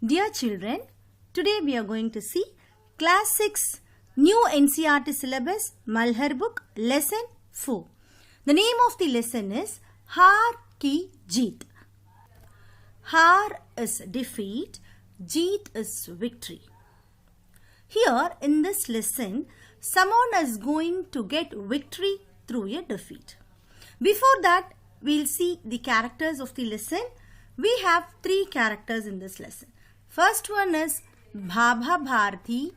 Dear children, today we are going to see Class 6 New NCERT Syllabus Malhar Book Lesson 4. The name of the lesson is Haar Ki Jeet. Haar is defeat, Jeet is victory. Here in this lesson, someone is going to get victory through a defeat. Before that, we'll see the characters of the lesson. We have 3 characters in this lesson. First one is Bhabha Bharti,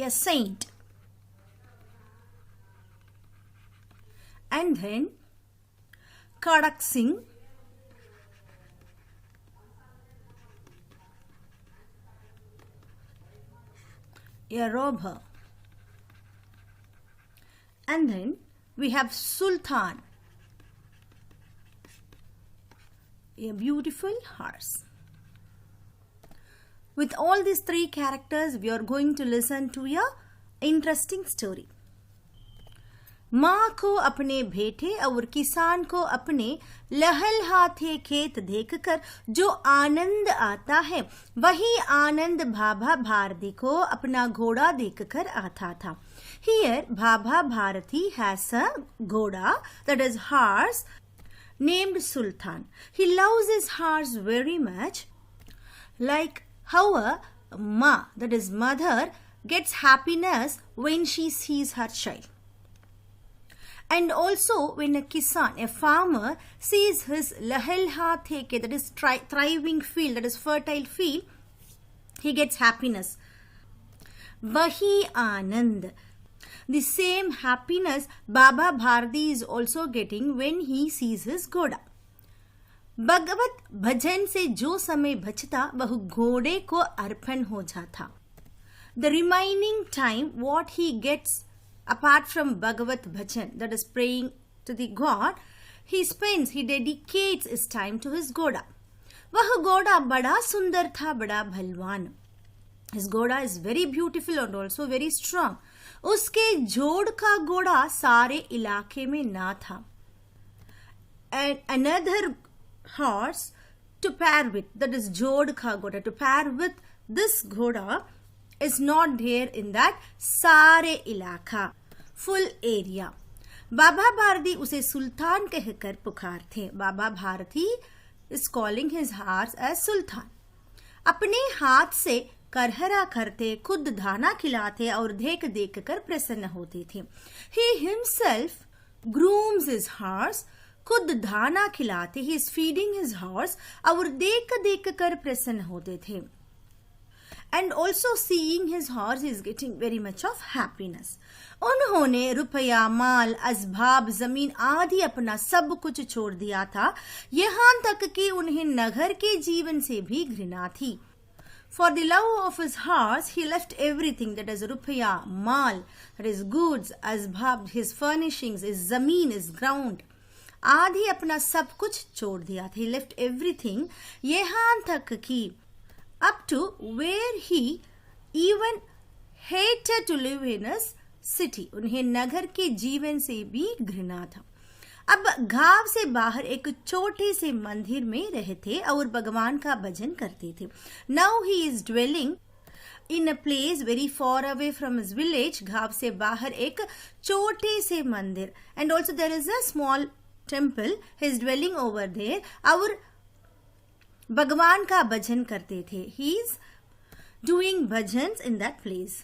a saint. And then Kadak Singh, a robber. And then we have Sultan, a beautiful horse. With all these 3 characters, we are going to listen to a interesting story. माँ को अपने बेटे और किसान को अपने लहलहाते खेत देखकर जो आनंद आता है, वही आनंद भाभा भारती को अपना घोड़ा देखकर आता था. Here, Bhabha Bharati has a ghoda, that is horse, named Sultan. He loves his horse very much, like how a ma, that is mother, gets happiness when she sees her child. And also when a kisan, a farmer, sees his lahelha theke, that is thriving field, that is fertile field, he gets happiness. Vahi Anand. The same happiness Baba Bharati is also getting when he sees his ghoda. भगवत भजन से जो समय बचता वह घोड़े को अर्पण हो जाता. The remaining time what he gets apart from Bhagavat Bhajan, that is praying to the God, he dedicates his time to his ghoda. वह घोड़ा बड़ा सुंदर था, बड़ा भलवान. His ghoda is very beautiful and also very strong. उसके जोड़ का घोड़ा सारे इलाके में ना था. And another horse to pair with, that is जोड़ का घोड़ा, to pair with this ghoda is not there in that सारे इलाका, full area. बाबा भारती उसे सुल्तान कहकर पुकारते. बाबा Bharti is calling his horse as Sultan. अपने हाथ से करहरा करते, खुद दाना खिलाते और देख देख कर प्रसन्न होते थे. He himself grooms his horse, खुद दाना खिलाते, he is feeding his horse और देख देख कर प्रसन्न होते थे. And also seeing his horse is getting very much of happiness. उन्होंने रुपया, माल, असबाब, जमीन आदि अपना सब कुछ छोड़ दिया था, यहाँ तक कि उन्हें नगर के जीवन से भी घृणा थी. For the love of his horse, he left everything, that is rupaya, mal, that is goods, asbab, his furnishings, his zameen, his ground. आदि अपना सब कुछ छोड़ दिया था. He left everything, यहाँ तक कि up to where he even hated to live in his city. उन्हें नगर के जीवन से भी घृणा था. अब गांव से बाहर एक छोटे से मंदिर में रहते और भगवान का भजन करते थे. Now he is dwelling in a place very far away from his village. गांव से बाहर एक छोटे से मंदिर, and also there is a small temple. He is dwelling over there. और भगवान का भजन करते थे. He is doing bhajans in that place.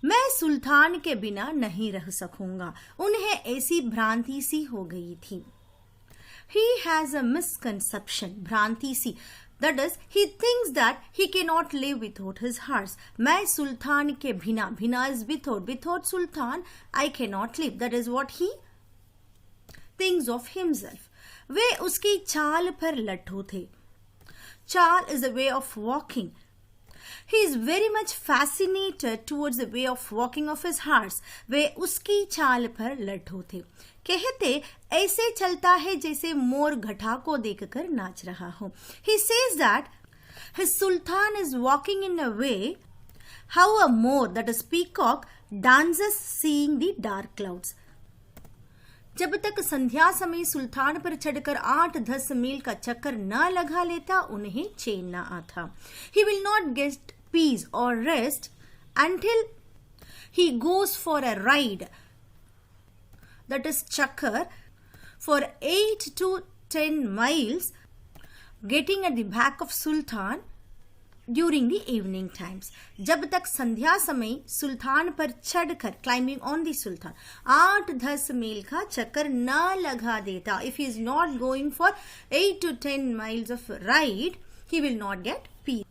मैं सुल्तान के बिना नहीं रह सकूंगा. उन्हें ऐसी भ्रांति सी हो गई थी. He has a misconception, भ्रांति सी. That is, he thinks that he cannot live without his horse. मैं सुल्तान के बिना, बिना is without sultan, I cannot live. That is what he thinks of himself. वे उसकी चाल पर लट्ठू थे. चाल is a way of walking. He is very much fascinated towards the way of walking of his horse. वे उसकी चाल पर लट्ठू थे. कहते ऐसे चलता है जैसे मोर घटा को देखकर नाच रहा हो. He says that his sultan is walking in a way how a moor, that is peacock, dances seeing the dark clouds. जब तक संध्या समय सुल्तान पर चढ़कर 8-10 मील का चक्कर न लगा लेता उन्हें चैन न आता. He will not get peace or rest until he goes for a ride, that is chakkar, for 8 to 10 miles, getting at the back of Sultan during the evening times. जब तक संध्या समय सुल्तान पर चढ़कर क्लाइंबिंग ऑन द सुल्तान 8-10 मील का चक्कर न लगा देता, if he is not going for 8 to 10 miles of ride, he will not get peace.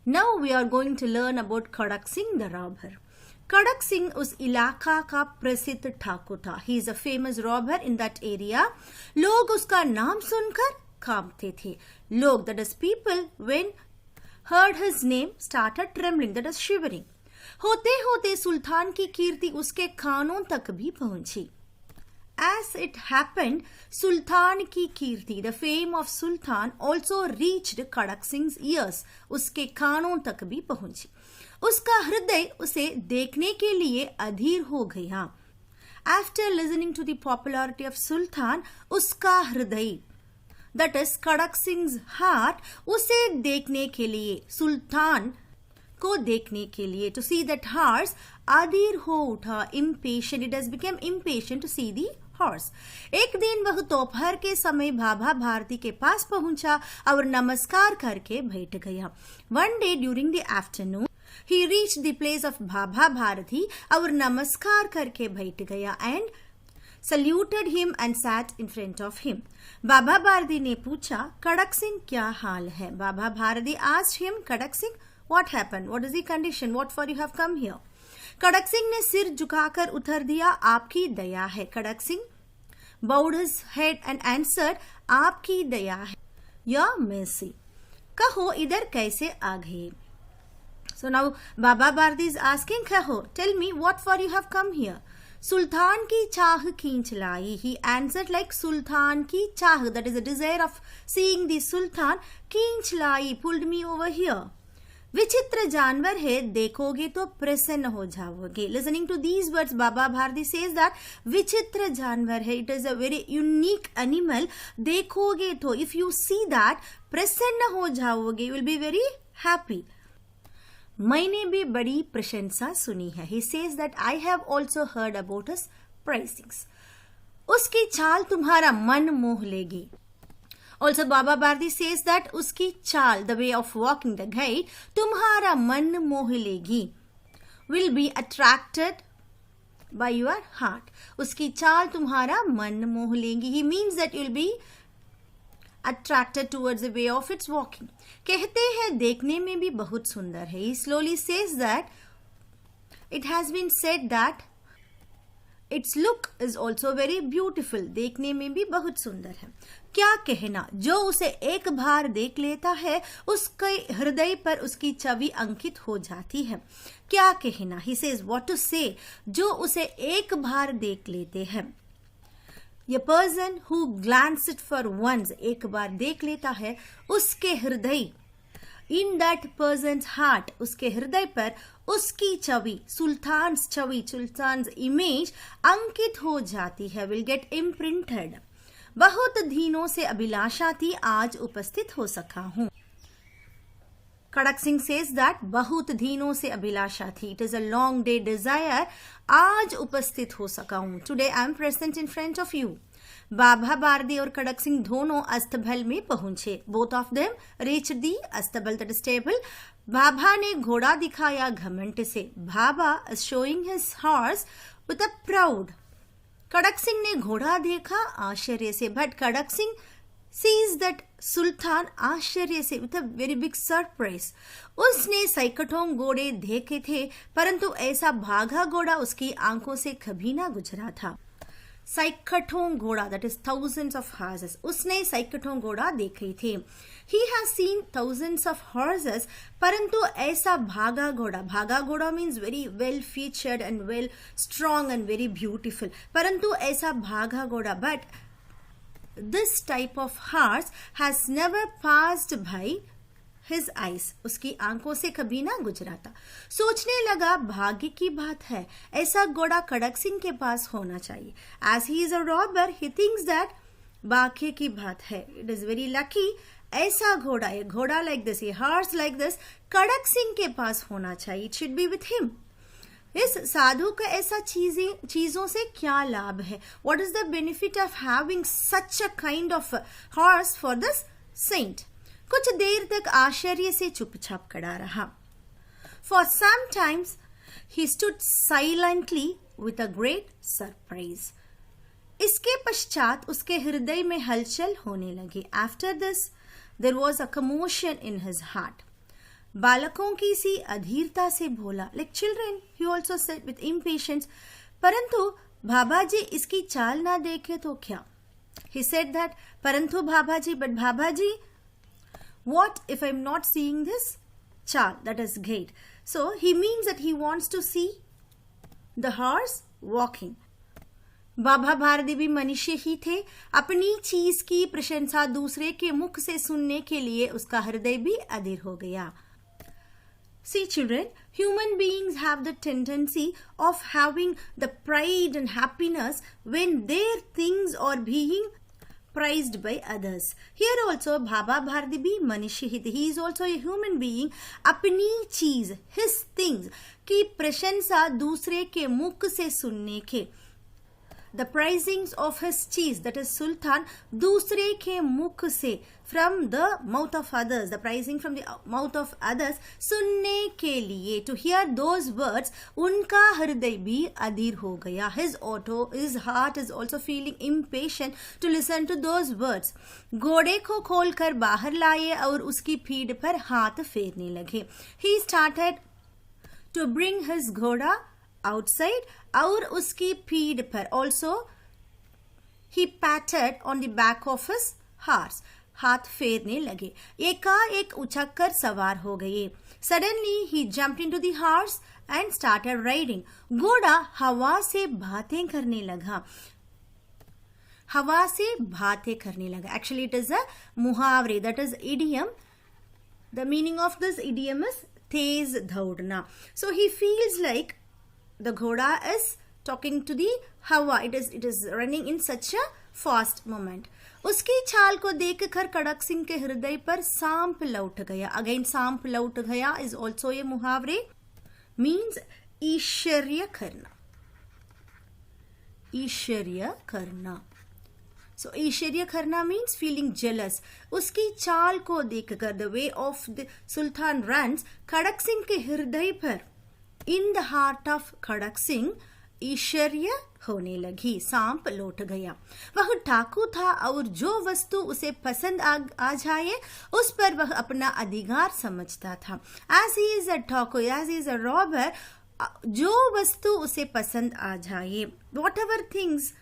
Now we are going to learn about Khadak Singh the robber. Khadak Singh उस इलाका का प्रसिद्ध ठाकुर था. He is a famous robber in that area. लोग उसका नाम सुनकर कांपते थे. लोग, that is people, when heard his name started trembling, that is shivering. होते होते सुल्तान की कीर्ति उसके कानों तक भी पहुंची. As it happened, सुल्तान की कीर्ति, the fame of Sultan, also reached Khadak Singh's ears. उसके कानों तक भी पहुंची. उसका हृदय उसे देखने के लिए अधीर हो गया. After listening to the popularity of Sultan, उसका हृदय, that is Khadak Singh's heart, उसे देखने के लिए, सुल्तान को देखने के लिए, to see that horse, अधीर हो उठा, impatient, it has become impatient to see the horse. एक दिन वह दोपहर के समय भाभा भारती के पास पहुंचा और नमस्कार करके बैठ गया. One day during the afternoon, he reached the place of Bhabha Bharti और नमस्कार करके बैठ गया and saluted him and sat in front of him. बाबा भारती ने पूछा, खड़क सिंह क्या हाल है? बाबा Bharti asked him, Khadak Singh, what happened? What is the condition? What for you have come here? खड़क सिंह ने सिर झुकाकर उत्तर दिया, आपकी दया है. खड़क Singh bowed his head and answered, आपकी दया है, your mercy. कहो इधर कैसे आ गए? So now Baba Bharati is asking, कहो, tell me what for you have come here? सुल्तान की चाह खींच लाई. He answered like सुल्तान की चाह, that is a desire of seeing the sultan, खींच लाई, pulled me over here. विचित्र जानवर है, देखोगे तो प्रसन्न हो जाओगे. Listening to these words, Baba Bharati says that विचित्र जानवर है, it is a very unique animal. देखोगे तो, if you see that, प्रसन्न हो जाओगे, you will be very happy. मैंने भी बड़ी प्रशंसा सुनी है. He says that I have also heard about his praisings. उसकी चाल तुम्हारा मन मोह लेगी. Also Baba Bharati says that उसकी चाल, the way of walking, the gait, तुम्हारा मन मोह लेगी, will be attracted by your heart. उसकी चाल तुम्हारा मन मोह लेगी. He means that you will be attracted towards the way of its walking. कहते हैं देखने में भी बहुत सुंदर है. He slowly says that it has been said that its look is also very beautiful. देखने में भी बहुत सुंदर है. क्या कहना, जो उसे एक बार देख लेता है उसके हृदय पर उसकी छवि अंकित हो जाती है. क्या कहना, he says what to say, जो उसे एक बार देख लेते हैं. A person who glanced for once, एक बार देख लेता है, उसके हृदय, in that person's heart, उसके हृदय पर उसकी छवि, सुल्तान्स छवि, सुल्तान्स इमेज अंकित हो जाती है, will get imprinted. बहुत दिनों से अभिलाषा थी, आज उपस्थित हो सका हूँ. खड़क सिंह says that बहुत दिनों से अभिलाषा थी, it is a long day desire, आज उपस्थित हो सका हूँ. Today I am present in front of you. बाबा भारती और खड़क सिंह दोनों अस्तबल में पहुंचे. Both of them reached the अस्तबल, that is table. बाबा ने घोड़ा दिखाया घमंड से. बाबा is showing his horse with a proud. खड़क सिंह ने घोड़ा देखा आश्चर्य से, but Khadak Singh sees that सुल्तान आश्चर्य से, with a very big surprise. उसने सैकड़ों घोड़े देखे थे, परंतु ऐसा भागा घोड़ा उसकी आंखों से कभी ना गुजरा था. सैकड़ों घोड़ा, that is thousands of horses. उसने सैकड़ों घोड़ा देखे थे. He has seen thousands of horses, परंतु ऐसा भागा घोड़ा means very well featured and well strong and very beautiful. परंतु ऐसा भागा घोड़ा, but this type of horse has never passed by his eyes, उसकी आंखों से कभी ना गुजरा था। सोचने लगा भाग्य की बात है, ऐसा घोड़ा खड़क सिंह के पास होना चाहिए। As he is a robber, he thinks that भाग्य की बात है, it is very lucky, ऐसा घोड़ा, ये घोड़ा like this, ये horse like this, खड़क सिंह के पास होना चाहिए, it should be with him। इस साधु का ऐसा चीजों से क्या लाभ है? What is the benefit of having such a kind of horse for this saint? कुछ देर तक आश्चर्य से चुपचाप खड़ा रहा। For some times he stood silently with a great surprise. इसके पश्चात उसके हृदय में हलचल होने लगी। After this there was a commotion in his heart. बालकों की सी अधीरता से बोला, like children, he also said with impatience, परंतु भाभा जी इसकी चाल ना देखे तो क्या? He said that, परंतु भाभा जी, but Bhabha ji, what if I'm not seeing this चाल, that is gait? So he means that he wants to see the horse walking. बाबा भारती भी मनुष्य ही थे, अपनी चीज की प्रशंसा दूसरे के मुख से सुनने के लिए उसका हृदय भी अधीर हो गया। See children, human beings have the tendency of having the pride and happiness when their things are being praised by others. Here also Baba Bharati bhi मनुष्य ही थे, he is also a human being, अपनी चीज, his things की प्रशंसा दूसरे के मुख से सुनने के, the praisings of his cheese, that is sultan, दूसरे के मुख से, from the mouth of others, the praising from the mouth of others, सुनने के लिए, to hear those words, उनका हृदय भी अधीर हो गया। His heart is also feeling impatient to listen to those words. घोड़े को खोलकर बाहर लाए और उसकी पीठ पर हाथ फेरने लगे। He started to bring his घोड़ा outside और उसकी पीठ पर, also he patted on the back of his horse, हाथ फेरने लगे। एकाएक उछक कर सवार हो गए। Suddenly he jumped into the horse and started riding. घोड़ा हवा से बातें करने लगा, हवा से बातें करने लगा। Actually it is a मुहावरे, that is idiom. The meaning of this idiom is तेज दौड़ना. So he feels like the ghoda is talking to the hawa. It is running in such a fast moment. उसकी चाल को देखकर खड़क सिंह के हृदय पर सांप लौट गया। Again सांप लौट गया is also a मुहावरे, means ईश्वरीय करना, ईश्वरीय करना। So ईश्वरीय करना means feeling jealous. उसकी चाल को देखकर, the way of the sultan runs, खड़क सिंह के हृदय पर, in the heart of खड़क सिंह, ईश्वरीय होने लगी, सांप लौट गया। वह डाकू था और जो वस्तु उसे पसंद आ जाए उस पर वह अपना अधिकार समझता था। As he is a डाकू, as he is a robber, जो वस्तु उसे पसंद आ जाए, whatever things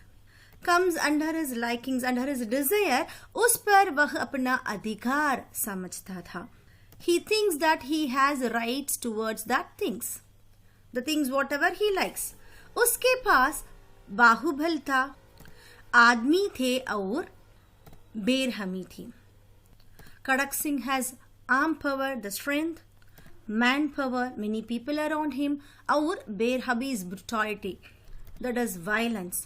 comes under his likings, under his desire, उस पर वह अपना अधिकार समझता था। He thinks that he has rights towards that things, the things whatever he likes. उसके पास बाहुबल था, आदमी थे और बेरहमी थी। खड़क Singh has arm power, the strength, man power, many people around him, और बेरहमी is brutality, that is violence.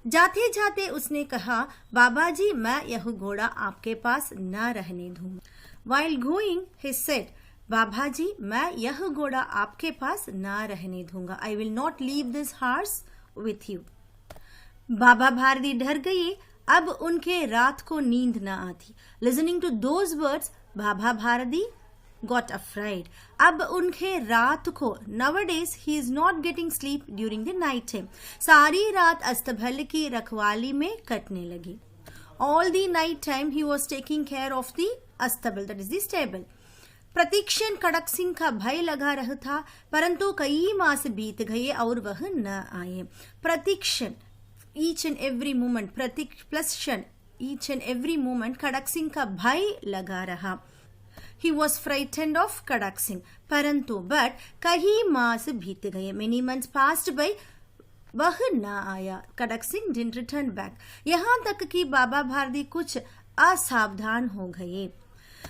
जाते जाते उसने कहा, बाबा जी मैं यह घोड़ा आपके पास न रहने दूंगा। While going, he said, बाबा जी मैं यह घोड़ा आपके पास न रहने दूंगा। I will not leave this horse with you. बाबा भारती डर गए, अब उनके रात को नींद न आती। Listening to those words, Baba Bharti got afraid. अब उनके रात को, nowadays he is not getting sleep during the night time. सारी रात अस्तबल की रखवाली में कटने लगी। All the night time he was taking care of the अस्तबल, that is the stable. प्रतीक्षण खड़क सिंह का भय लगा रहा था, परंतु कई मास बीत गए और वह न आए। प्रतीक्षण, each and every moment, प्रतीक्षण, each and every moment खड़क सिंह का भय लगा रहा। He was frightened of खड़क सिंह, परंतु but कई मास बीत गए, many months passed by, वह न आया। खड़क सिंह didn't return back. यहाँ तक कि बाबा भारती कुछ असावधान हो गए।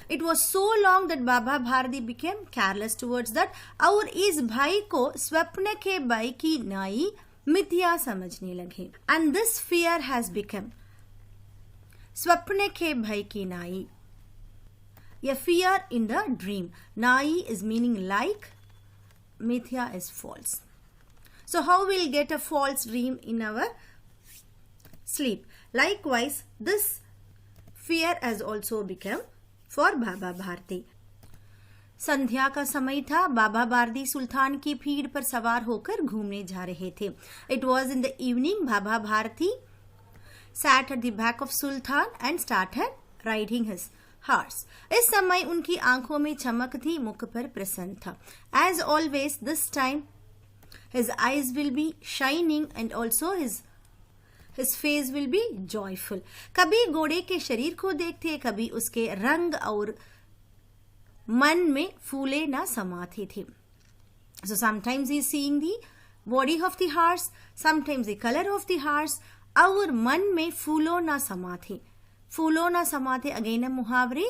It was so long that Baba Bharati became careless towards that. और इस भाई को स्वप्न के भाई की नाई मिथ्या समझने लगे. And this fear has become स्वप्न के भाई की नाई, a fear in the dream. Nai is meaning like, mithya is false. So how we'll get a false dream in our sleep? Likewise, this fear has also become for Baba Bharati. संध्या का समय था. बाबा भारती सुल्तान की भीड़ पर सवार होकर घूमने जा रहे थे. It was in the evening. Baba Bharati sat at the back of Sultan and started riding his horse. इस समय उनकी आंखों में चमक थी, मुख पर प्रसन्न था. As always, this time his eyes will be shining and also his face will be joyful. कभी घोड़े के शरीर को देखते, कभी उसके रंग और मन में फूले ना समाते थे. So sometimes he is seeing the body of the horse, sometimes the color of the horse. और मन में फूलो ना समाते. फूलो ना समाते अगेन अ मुहावरे,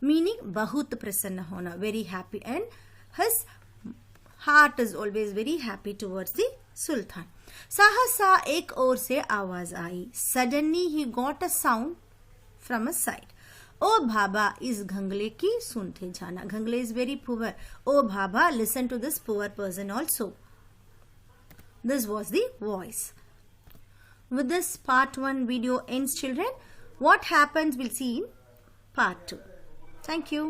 मीनिंग बहुत प्रसन्न होना, very happy, and his heart is always very happy towards the sultan. सहसा एक ओर से आवाज आई. सडनली ही got a sound from a side. ओ बाबा, इस घंगले की सुनते जाना. घंगले इज वेरी पुअर. ओ बाबा, listen to this poor person also. This was the voice. With this, part 1 video ends, children. What happens we'll see in part 2. Thank you.